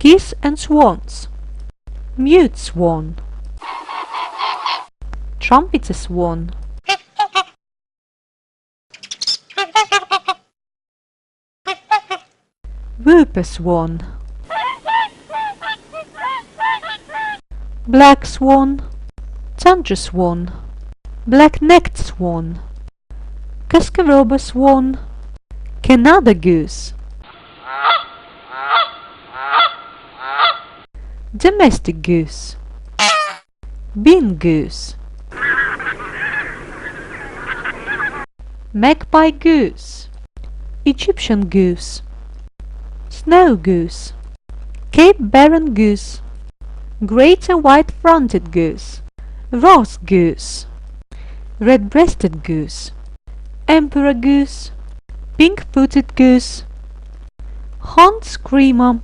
Geese and swans. Mute swan. Trumpeter swan. Whooper swan. Black swan. Tundra swan. Black-necked swan. Cascaroba swan. Canada goose. Domestic goose. Bean goose. Magpie goose. Egyptian goose. Snow goose. Cape Barren goose. Greater white-fronted goose. Ross goose. Red-breasted goose. Emperor goose. Pink-footed goose. Horned screamer.